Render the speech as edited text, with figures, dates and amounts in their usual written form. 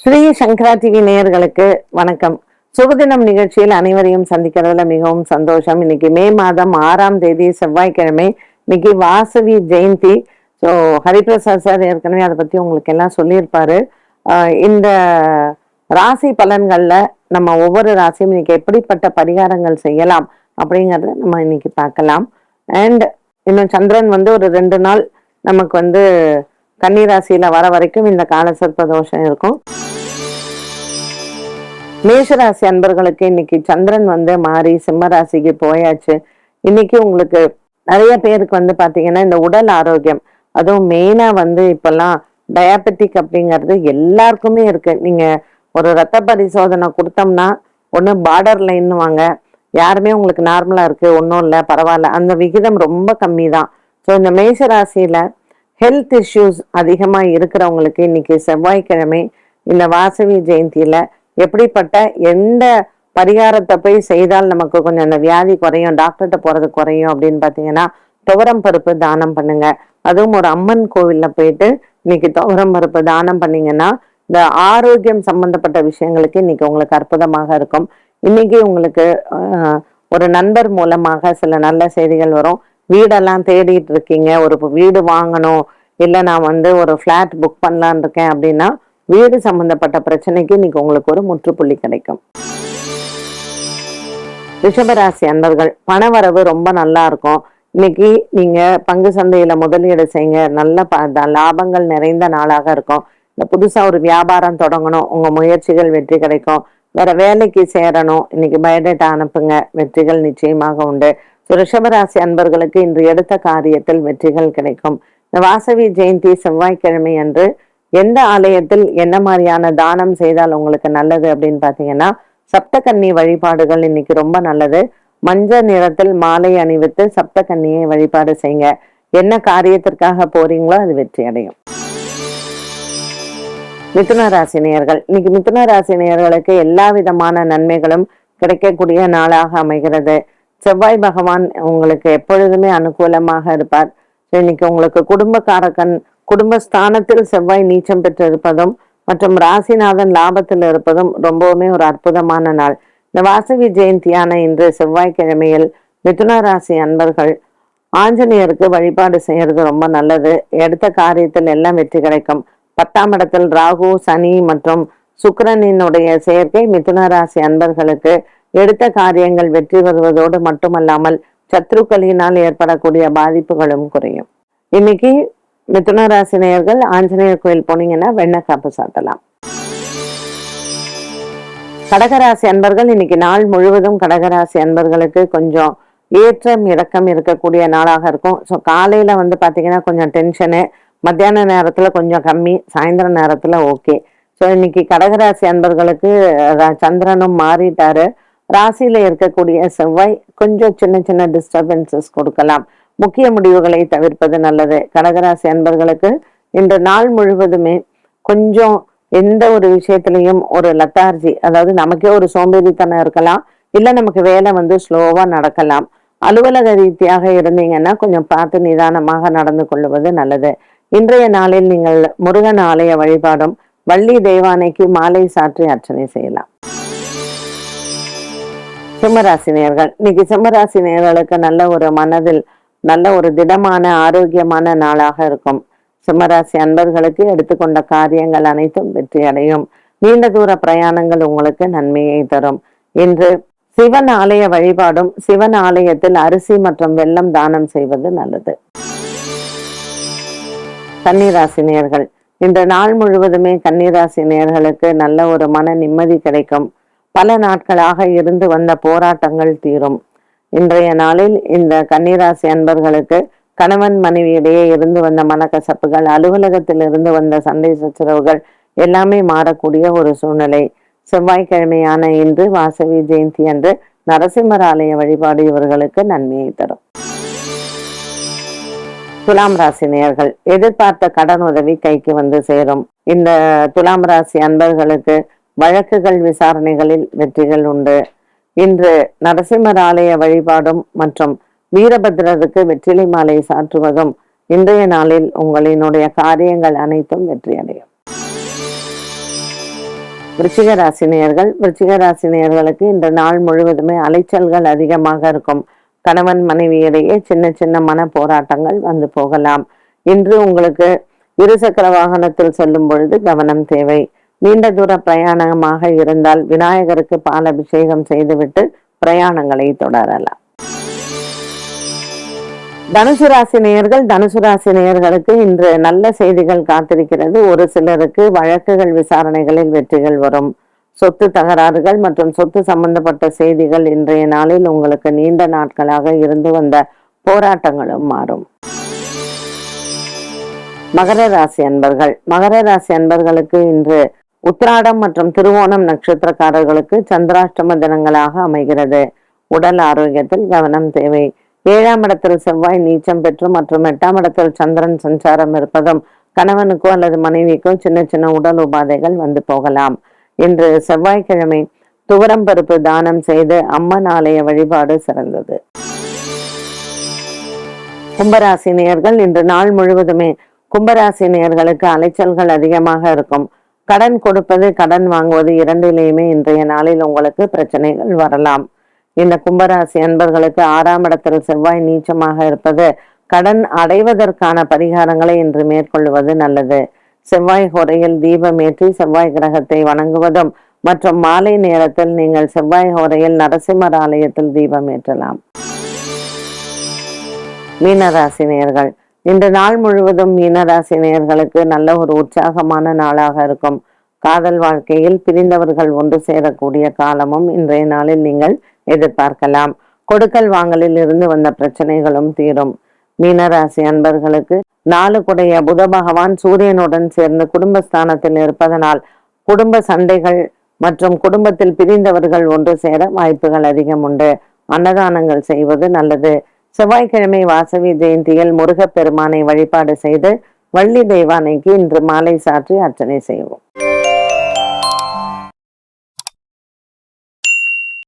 ஸ்ரீ சங்கரா TV நேயர்களுக்கு வணக்கம். சுபதினம் நிகழ்ச்சியில் அனைவரையும் சந்திக்கிறதுல மிகவும் சந்தோஷம். இன்னைக்கு மே மாதம் 6ஆம் தேதி செவ்வாய்க்கிழமை. இன்னைக்கு வாசவி ஜெயந்தி. ஸோ ஹரிபிரசாத் சார் ஏற்கனவே அதை பத்தி உங்களுக்கு எல்லாம் சொல்லியிருப்பாரு. இந்த ராசி பலன்கள்ல நம்ம ஒவ்வொரு ராசியும் இன்னைக்கு எப்படிப்பட்ட பரிகாரங்கள் செய்யலாம் அப்படிங்கறத நம்ம இன்னைக்கு பார்க்கலாம். அண்ட் இன்னும் சந்திரன் ஒரு 2 நாள் நமக்கு கன்னி ராசியில வர வரைக்கும் இந்த காலசர்ப்ப தோஷம் இருக்கும். மேஷராசி அன்பர்களுக்கு இன்னைக்கு சந்திரன் மாறி சிம்ம ராசிக்கு போயாச்சு. இன்னைக்கு உங்களுக்கு நிறைய பேருக்கு பாத்தீங்கன்னா இந்த உடல் ஆரோக்கியம், அதுவும் மெயினா இப்பெல்லாம் டயாபெட்டிக் அப்படிங்கிறது எல்லாருக்குமே இருக்கு. நீங்க ஒரு ரத்த பரிசோதனை கொடுத்தோம்னா ஒண்ணு பார்டர் லைன் வாங்க, யாருமே உங்களுக்கு நார்மலா இருக்கு, ஒன்றும் இல்லை பரவாயில்ல, அந்த விகிதம் ரொம்ப கம்மி தான். ஸோ இந்த மேஷ ராசியில ஹெல்த் இஷ்யூஸ் அதிகமா இருக்கிறவங்களுக்கு இன்னைக்கு செவ்வாய்க்கிழமை இந்த வாசவி ஜெயந்தியில எப்படிப்பட்ட எந்த பரிகாரத்தை போய் செய்தால் நமக்கு கொஞ்சம் அந்த வியாதி குறையும், டாக்டர்கிட்ட போறது குறையும் அப்படின்னு பாத்தீங்கன்னா துவரம் பருப்பு தானம் பண்ணுங்க. அதுவும் ஒரு அம்மன் கோவில்ல போயிட்டு இன்னைக்கு துவரம் பருப்பு தானம் பண்ணீங்கன்னா இந்த ஆரோக்கியம் சம்பந்தப்பட்ட விஷயங்களுக்கு இன்னைக்கு உங்களுக்கு அற்புதமாக இருக்கும். இன்னைக்கு உங்களுக்கு ஒரு நண்பர் மூலமாக சில நல்ல செய்திகள் வரும். வீடெல்லாம் தேடிட்டு இருக்கீங்க, ஒரு வீடு வாங்கணும், இல்லை நான் ஒரு ஃபிளாட் புக் பண்ணலான் இருக்கேன் அப்படின்னா வீடு சம்பந்தப்பட்ட பிரச்சனைக்கு இன்னைக்கு உங்களுக்கு ஒரு முற்றுப்புள்ளி கிடைக்கும். ரிஷபராசி அன்பர்கள் பணவரவு ரொம்ப நல்லா இருக்கும். இன்னைக்கு நீங்க பங்கு சந்தையில முதலீடு செய்யுங்க, நல்ல லாபங்கள் நிறைந்த நாளாக இருக்கும். இந்த புதுசா ஒரு வியாபாரம் தொடங்கணும், உங்க முயற்சிகள் வெற்றி கிடைக்கும். வேற வேலைக்கு சேரணும், இன்னைக்கு பயோடேட்டா அனுப்புங்க, வெற்றிகள் நிச்சயமாக உண்டு. ரிஷபராசி அன்பர்களுக்கு இன்று எடுத்த காரியத்தில் வெற்றிகள் கிடைக்கும். இந்த வாசவி ஜெயந்தி செவ்வாய்க்கிழமை அன்று எந்த ஆலயத்தில் என்ன மாதிரியான தானம் செய்தால் உங்களுக்கு நல்லது அப்படின்னு பாத்தீங்கன்னா சப்தகன்னி வழிபாடுகள் இன்னைக்கு ரொம்ப நல்லது. மஞ்சள் நிறத்தில் மாலை அணிவித்து சப்தகன்னியை வழிபாடு செய்யுங்க. என்ன காரியத்திற்காக போறீங்களோ அது வெற்றி அடையும். மிதுன ராசி நேயர்கள் இன்னைக்கு மிதுன ராசி நேயர்களுக்கு எல்லா விதமான நன்மைகளும் கிடைக்கக்கூடிய நாளாக அமைகிறது. செவ்வாய் பகவான் உங்களுக்கு எப்பொழுதுமே அனுகூலமாக இருப்பார். இன்னைக்கு உங்களுக்கு குடும்பக்காரகன் குடும்பஸ்தானத்தில் செவ்வாய் நீச்சம் பெற்று இருப்பதும் மற்றும் ராசிநாதன் லாபத்தில் இருப்பதும் ரொம்பவுமே ஒரு அற்புதமான நாள். இந்த வாசவி ஜெயந்தியான இன்று செவ்வாய்க்கிழமையில் மிதுன ராசி அன்பர்கள் ஆஞ்சநேயருக்கு வழிபாடு செய்யறது ரொம்ப நல்லது. எடுத்த காரியத்தில் எல்லாம் வெற்றி கிடைக்கும். 10ஆம் இடத்தில் ராகு, சனி மற்றும் சுக்கிரனினுடைய சேர்க்கை மிதுன ராசி அன்பர்களுக்கு எடுத்த காரியங்கள் வெற்றி வருவதோடு மட்டுமல்லாமல் சத்ருக்களினால் ஏற்படக்கூடிய பாதிப்புகளும் குறையும். இன்னைக்கு மிதுன ராசி நேயர்கள் ஆஞ்சநேயர் கோயில் போனீங்கன்னா வெண்ணெய் காப்பு சாத்தலாம். கடகராசி அன்பர்கள் இன்னைக்கு நாள் முழுவதும் கடகராசி அன்பர்களுக்கு கொஞ்சம் ஏற்றம் இறக்கம் இருக்கக்கூடிய நாளாக இருக்கும். ஸோ காலையில பாத்தீங்கன்னா கொஞ்சம் டென்ஷனு, மத்தியான நேரத்துல கொஞ்சம் கம்மி, சாயந்தர நேரத்துல ஓகே. ஸோ இன்னைக்கு கடகராசி அன்பர்களுக்கு சந்திரனும் மாறிட்டாரு. ராசியில இருக்கக்கூடிய செவ்வாய் கொஞ்சம் சின்ன சின்ன டிஸ்டர்பன்சஸ் கொடுக்கலாம். முக்கிய முடிவுகளை தவிர்ப்பது நல்லது. கடகராசி அன்பர்களுக்கு இன்று நாள் முழுவதுமே கொஞ்சம் எந்த ஒரு விஷயத்திலையும் ஒரு லத்தார்ஜி, அதாவது நமக்கே ஒரு சோம்பேறித்தனம் இருக்கலாம், இல்ல நமக்கு வேலை ஸ்லோவா நடக்கலாம். அலுவலக ரீதியாக இருந்தீங்கன்னா கொஞ்சம் பார்த்து நிதானமாக நடந்து கொள்வது நல்லது. இன்றைய நாளில் நீங்கள் முருகன் ஆலய வழிபாடும் வள்ளி தெய்வானைக்கு மாலை சாற்றி அர்ச்சனை செய்யலாம். சிம்மராசி நேயர்கள் இன்னைக்கு சிம்மராசி நேயர்களுக்கு நல்ல ஒரு மனதில் நல்ல ஒரு திடமான ஆரோக்கியமான நாளாக இருக்கும். சிம்மராசி அன்பர்களுக்கு எடுத்துக்கொண்ட காரியங்கள் அனைத்தும் வெற்றி அடையும். நீண்ட தூர பிரயாணங்கள் உங்களுக்கு நன்மையை தரும். இன்று சிவன் ஆலய வழிபாடும் சிவன் ஆலயத்தில் அரிசி மற்றும் வெல்லம் தானம் செய்வது நல்லது. கன்னிராசி நேயர்கள் இன்று நாள் முழுவதுமே கன்னிராசி நேயர்களுக்கு நல்ல ஒரு மன நிம்மதி கிடைக்கும். பல நாட்களாக இருந்து வந்த போராட்டங்கள் தீரும். இன்றைய நாளில் இந்த கன்னிராசி அன்பர்களுக்கு கணவன் மனைவியிடையே இருந்து வந்த மனக்கசப்புகள், அலுவலகத்தில் இருந்து வந்த சண்டை சச்சரவுகள் எல்லாமே மாறக்கூடிய ஒரு சூழ்நிலை. செவ்வாய்க்கிழமையான இன்று வாசவி ஜெயந்தி அன்று நரசிம்மர் ஆலய வழிபாடு இவர்களுக்கு நன்மையை தரும். துலாம் ராசி நேயர்கள் எதிர்பார்த்த கடன் உதவி கைக்கு சேரும். இந்த துலாம் ராசி அன்பர்களுக்கு வழக்குகள் விசாரணைகளில் வெற்றிகள் உண்டு. இன்று நரசிம்மர் ஆலய வழிபாடும் மற்றும் வீரபத்ரருக்கு வெற்றிலை மாலை சாற்றுவதும் இன்றைய நாளில் உங்களினுடைய காரியங்கள் அனைத்தும் வெற்றி அடையும். விருச்சிக ராசி நேயர்கள், விருச்சிக ராசி நேயர்களுக்கு இந்த நாள் முழுவதுமே அலைச்சல்கள் அதிகமாக இருக்கும். கணவன் மனைவியிடையே சின்ன சின்ன மன போராட்டங்கள் வந்து போகலாம். இன்று உங்களுக்கு இருசக்கர வாகனத்தில் செல்லும் பொழுது கவனம் தேவை. நீண்ட தூர பிரயாணமாக இருந்தால் விநாயகருக்கு பால் அபிஷேகம் செய்துவிட்டு பிரயாணங்களை தொடரலாம். தனுசு ராசி நேயர்கள், தனுசு ராசி நேயர்களுக்கு இன்று நல்ல செய்திகள் காத்திருக்கிறது. ஒரு சிலருக்கு வழக்குகள் விசாரணைகளில் வெற்றிகள் வரும். சொத்து தகராறுகள் மற்றும் சொத்து சம்பந்தப்பட்ட செய்திகள் இன்றைய நாளில் உங்களுக்கு நீண்ட நாட்களாக இருந்து வந்த போராட்டங்களும் மாறும். மகர ராசி அன்பர்கள், மகர ராசி அன்பர்களுக்கு இன்று உத்திராடம் மற்றும் திருவோணம் நட்சத்திரக்காரர்களுக்கு சந்திராஷ்டம தினங்களாக அமைகிறது. உடல் ஆரோக்கியத்தில் கவனம் தேவை. 7ஆம் இடத்தில் செவ்வாய் நீச்சம் பெற்று மற்றும் 8ஆம் இடத்தில் சந்திரன் சஞ்சாரம் இருப்பதும் கணவனுக்கோ அல்லது மனைவிக்கோ சின்ன சின்ன உடல் உபாதைகள் வந்து போகலாம். இன்று செவ்வாய்க்கிழமை துவரம் பருப்பு தானம் செய்து அம்மன் ஆலய வழிபாடு சிறந்தது. கும்பராசி நேயர்கள், இன்று நாள் முழுவதுமே கும்பராசி நேயர்களுக்கு அலைச்சல்கள் அதிகமாக இருக்கும். கடன் கொடுப்பது கடன் வாங்குவது இரண்டிலேயுமே இன்றைய நாளில் உங்களுக்கு பிரச்சனைகள் வரலாம். இந்த கும்பராசி அன்பர்களுக்கு 6ஆம் இடத்தில் செவ்வாய் நீச்சமாக இருப்பது கடன் அடைவதற்கான பரிகாரங்களை இன்று மேற்கொள்வது நல்லது. செவ்வாய் ஹோரையில் தீபமேற்றி செவ்வாய் கிரகத்தை வணங்குவதும் மற்றும் மாலை நேரத்தில் நீங்கள் செவ்வாய் ஹோரையில் நரசிம்மர் ஆலயத்தில் தீபமேற்றலாம். மீனராசி நேயர்கள், இன்று நாள் முழுவதும் மீனராசி நேயர்களுக்கு நல்ல ஒரு உற்சாகமான நாளாக இருக்கும். காதல் வாழ்க்கையில் பிரிந்தவர்கள் ஒன்று சேரக்கூடிய காலமும் இன்றைய நாளில் நீங்கள் எதிர்பார்க்கலாம். கொடுக்கல் வாங்கலில் இருந்து வந்த பிரச்சனைகளும் தீரும். மீனராசி அன்பர்களுக்கு 4 குடைய புத பகவான் சூரியனுடன் சேர்ந்து குடும்பஸ்தானத்தில் இருப்பதனால் குடும்ப சண்டைகள் மற்றும் குடும்பத்தில் பிரிந்தவர்கள் ஒன்று சேர வாய்ப்புகள் அதிகம் உண்டு. அன்னதானங்கள் செய்வது நல்லது. செவ்வாய்க்கிழமை வாசவி ஜெயந்தியில் முருகப்பெருமானை வழிபாடு செய்து வள்ளி தெய்வானைக்கு இன்று மாலை சாற்றி அர்ச்சனை செய்வோம்.